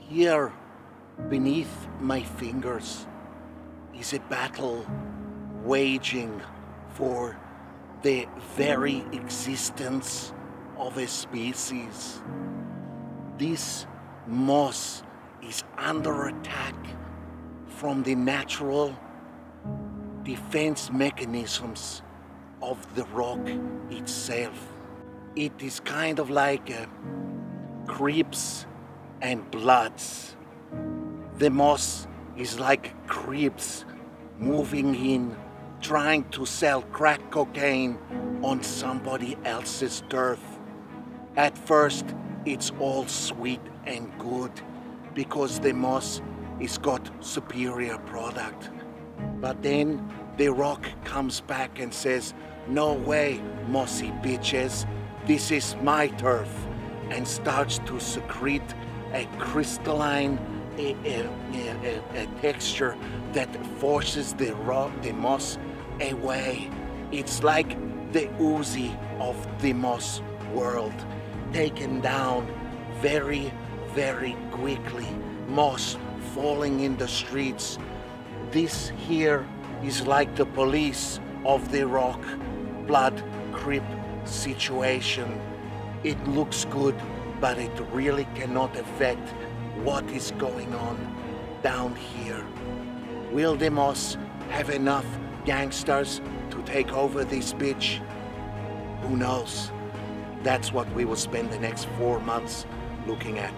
Here, beneath my fingers, is a battle waging for the very existence of a species. This moss is under attack from the natural defense mechanisms of the rock itself. It is kind of like creeps and bloods. The moss is like creeps moving in, trying to sell crack cocaine on somebody else's turf. At first, it's all sweet and good because the moss is got superior product. But then the rock comes back and says, "No way, mossy bitches, this is my turf," and starts to secrete a crystalline a texture that forces the moss away. It's like the Uzi of the moss world, taken down very, very quickly. Moss falling in the streets. This here is like the police of the rock blood creep situation. It looks good, but it really cannot affect what is going on down here. Will the moss have enough gangsters to take over this bitch? Who knows? That's what we will spend the next 4 months looking at.